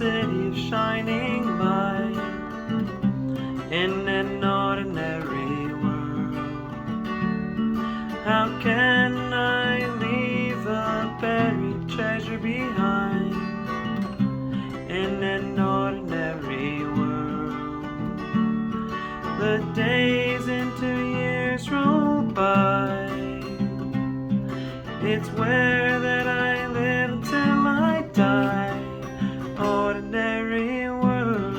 city of shining light in an ordinary world. How can I leave a buried treasure behind in an ordinary world? The days into years roll by. It's where that I live until I die. Ordinary world.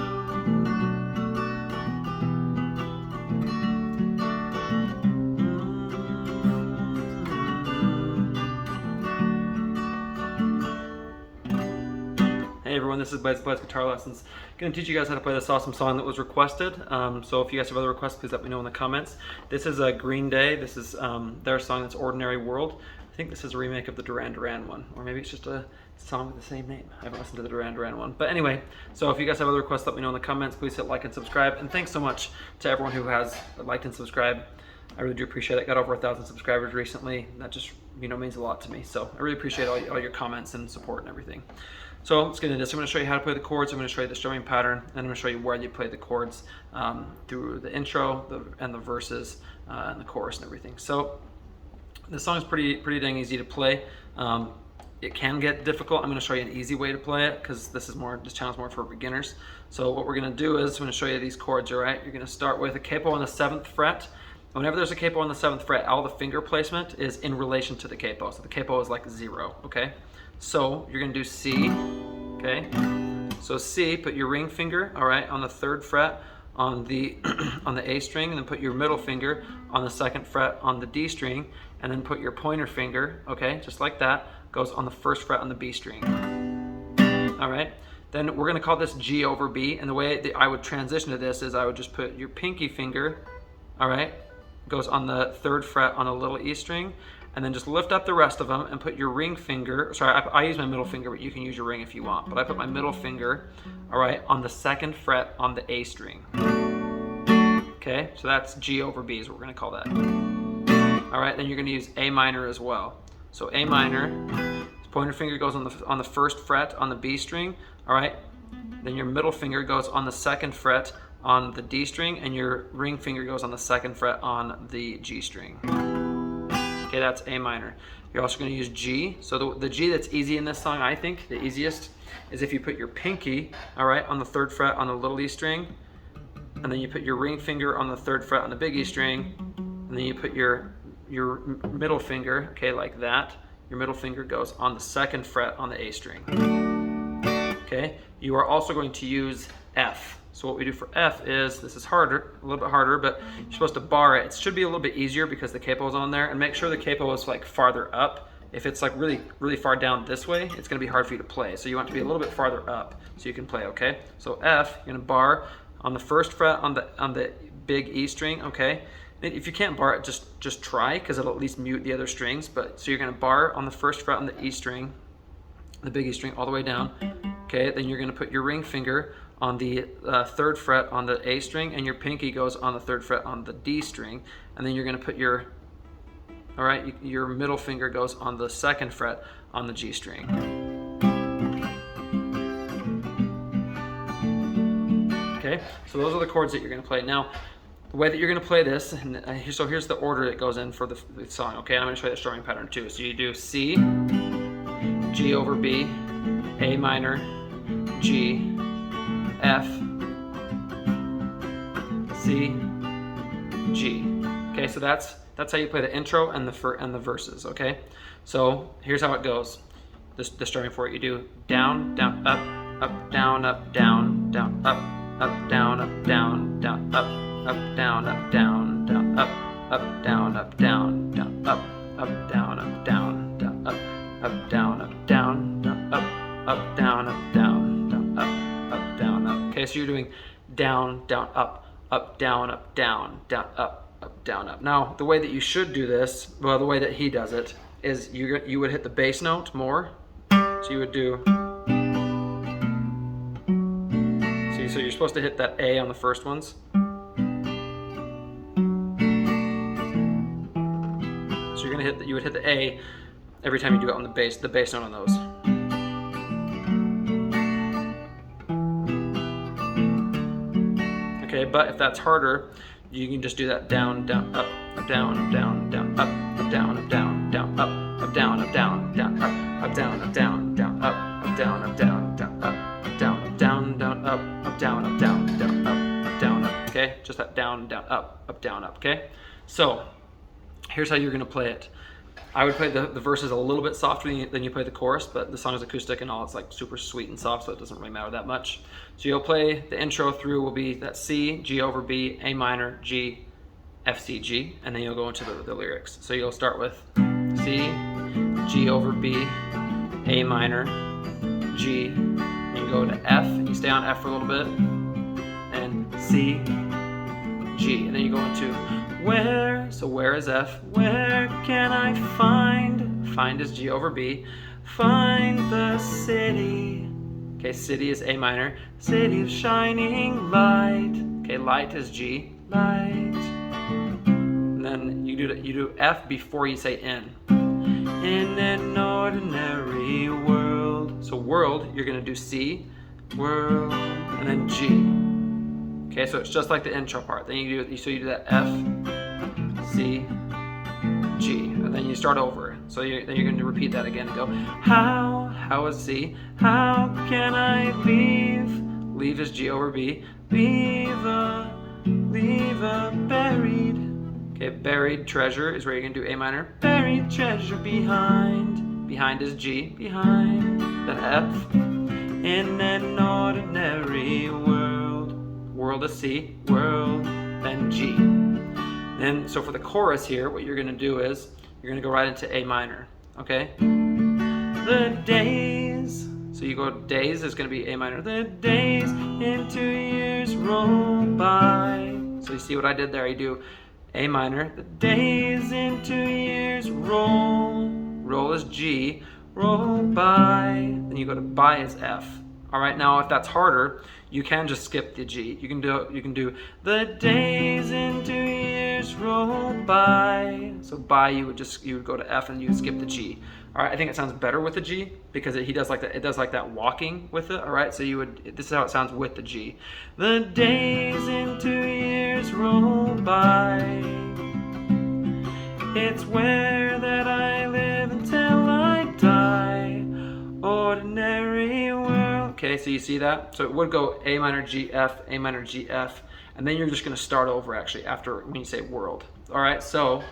Hey everyone, this is Blaze Guitar Lessons. I'm going to teach you guys how to play this awesome song that was requested. So if you guys have other requests, please let me know in the comments. This is a Green Day. This is their song that's Ordinary World. I think this is a remake of the Duran Duran one, or maybe it's just a song with the same name. I haven't listened to the Duran Duran one. But anyway, so if you guys have other requests, let me know in the comments. Please hit like and subscribe. And thanks so much to everyone who has liked and subscribed. I really do appreciate it. Got over 1,000 subscribers recently. That just means a lot to me. So I really appreciate all your comments and support and everything. So let's get into this. I'm going to show you how to play the chords. I'm going to show you the strumming pattern, and I'm going to show you where you play the chords through the intro and the verses and the chorus and everything. So this song is pretty dang easy to play. It can get difficult. I'm going to show you an easy way to play it because this channel is more for beginners. So what we're going to do is I'm going to show you these chords. All right, you're going to start with a capo on the 7th fret. Whenever there's a capo on the 7th fret, all the finger placement is in relation to the capo. So the capo is like 0. Okay. So you're going to do C, okay? So C, put your ring finger, all right, on the 3rd fret on the on the A string, and then put your middle finger on the 2nd fret on the D string, and then put your pointer finger, okay, just like that, goes on the 1st fret on the B string. All right? Then we're going to call this G over B, and the way that I would transition to this is I would just put your pinky finger, all right, goes on the 3rd fret on a little E string, and then just lift up the rest of them and put your ring finger, I use my middle finger, but you can use your ring if you want, but I put my middle finger, all right, on the 2nd fret on the A string. Okay, so that's G over B is what we're gonna call that. All right, then you're gonna use A minor as well. So A minor, pointer finger goes on the 1st fret on the B string, all right, then your middle finger goes on the 2nd fret on the D string, and your ring finger goes on the 2nd fret on the G string. Okay, that's A minor. You're also going to use G. So the G that's easy in this song, I think, the easiest, is if you put your pinky, all right, on the 3rd fret on the little E string, and then you put your ring finger on the 3rd fret on the big E string, and then you put your middle finger, okay, like that. Your middle finger goes on the 2nd fret on the A string. Okay, you are also going to use F. So what we do for F is, this is harder, a little bit harder, but you're supposed to bar it. It should be a little bit easier because the capo is on there, and make sure the capo is like farther up. If it's like really far down this way, it's gonna be hard for you to play. So you want it to be a little bit farther up so you can play, okay? So F, you're gonna bar on the 1st fret on the big E string, okay? And if you can't bar it, just try, because it'll at least mute the other strings. But so you're gonna bar on the 1st fret on the E string, the big E string all the way down, okay? Then you're gonna put your ring finger on the 3rd fret on the A string, and your pinky goes on the 3rd fret on the D string, and then you're going to put your middle finger goes on the 2nd fret on the G string. Okay, so those are the chords that you're going to play. Now, the way that you're going to play this, and so here's the order it goes in for the song. Okay, I'm going to show you the strumming pattern too. So you do C, G over B, A minor, G, F, C, G. Okay, so that's how you play the intro and the verses. Okay, so here's how it goes. The strumming for it, you do down, down, up, down, up, down, down, up, down, up, down, down, up, down, up, down, down, up, down, up, down, down, up, down, up, down, down, up, down, up, down, down, up, down, up, down, down, up, down, up. Okay, so you're doing down, down, up, down, down, up, down, up. Now, the way that you should do this, well, the way that he does it, is you would hit the bass note more. So you would do. See, so you're supposed to hit that A on the first ones. So you're gonna hit you would hit the A every time you do it on the bass note on those. but if that's harder, you can just do that down, down, up, down, down, down, up, down, down, down, up, down, down, down, up, down, down, down, up, down, down, down, up, down, down, down, up, down, down, down, up, down, up. Okay, just that down, down, up, down, up. Okay, so here's how you're gonna play it. I would play the verses a little bit softer than you play the chorus, but the song is acoustic and all, it's like super sweet and soft, so it doesn't really matter that much. So you'll play the intro through will be that C, G over B, A minor, G, F, C, G, and then you'll go into the lyrics. So you'll start with C, G over B, A minor, G, and you go to F, you stay on F for a little bit, and C, G, and then you go into where, so where is F, where can I find is G over B, find the city, okay, city is A minor, city of shining light, okay, light is G, light, and then you do F before you say in an ordinary world, so world, you're going to do C, world, and then G. Okay, so it's just like the intro part. Then you do that F, C, G, and then you start over. So then you're going to repeat that again and go, how is C? How can I leave? Leave is G over B. Leave a buried. Okay, buried treasure is where you're going to do A minor. Buried treasure behind. Behind is G, behind. Then F, in an ordinary world. World is C, world, then G. And so for the chorus here, what you're going to do is you're going to go right into A minor, okay? The days, so you go days is going to be A minor. The days into years roll by. So you see what I did there? You do A minor. The days into years roll. Roll is G, roll by. Then you go to by is F. All right, now if that's harder, you can just skip the G. You can do the days into years roll by. So by you would go to F and you would skip the G. All right, I think it sounds better with the G because he does like that. It does like that walking with it. All right, so this is how it sounds with the G. The days into years roll by. It's where that I live until I die. Ordinary world. Okay, so you see that? So it would go A minor, G, F, A minor, G, F, and then you're just going to start over actually after when you say world. All right, so,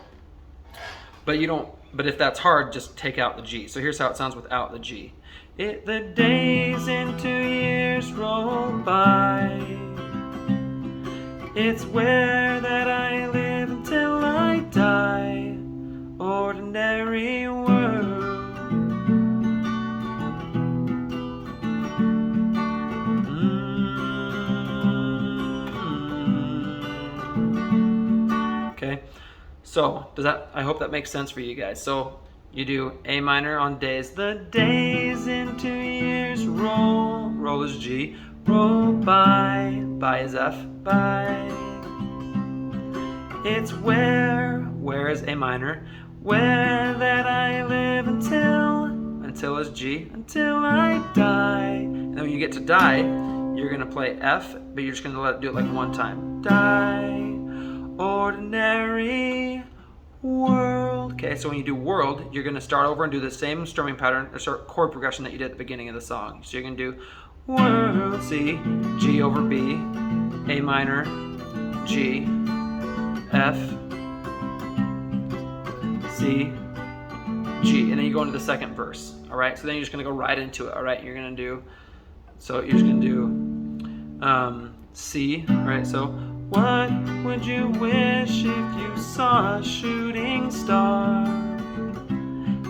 but if that's hard, just take out the G. So here's how it sounds without the G. The days into years roll by. It's where that I live until I die. Ordinary world. Okay, so I hope that makes sense for you guys. So you do A minor on days. The days into years roll. Roll is G. Roll by. By is F. By. It's where is A minor. Where that I live until is G. Until I die. And then when you get to die, you're gonna play F, but you're just gonna do it like one time. Die. Ordinary world. Okay, so when you do world, you're going to start over and do the same strumming pattern or chord progression that you did at the beginning of the song. So you're going to do world, C, G over B, A minor, G, F, C, G, and then you go into the second verse. All right, so then you're just going to go right into it. All right, you're going to do, so you're just going to do C, all right, so what would you wish if you saw a shooting star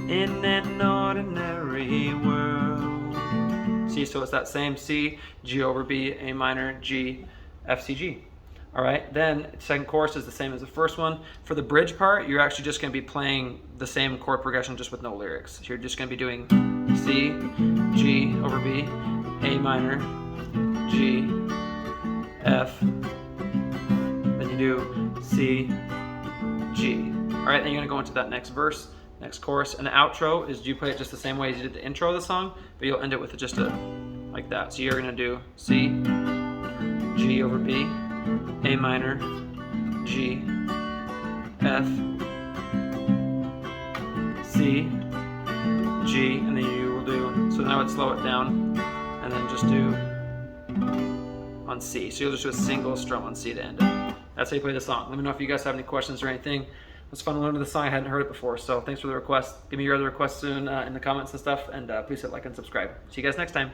in an ordinary world? See, so it's that same C, G over B, A minor, G, F, C, G. All right, then second chorus is the same as the first one. For the bridge part, you're actually just going to be playing the same chord progression just with no lyrics. So you're just going to be doing C, G over B, A minor, G, F, then you do C, G. All right, then you're gonna go into that next verse, next chorus, and the outro is you play it just the same way as you did the intro of the song, but you'll end it with just like that. So you're gonna do C, G over B, A minor, G, F, C, G, and then you will do, so now I would slow it down, and then just do on C. So you'll just do a single strum on C to end it. That's how you play the song. Let me know if you guys have any questions or anything. It was fun to learn the song. I hadn't heard it before, so thanks for the request. Give me your other requests soon in the comments and stuff, and please hit like and subscribe. See you guys next time.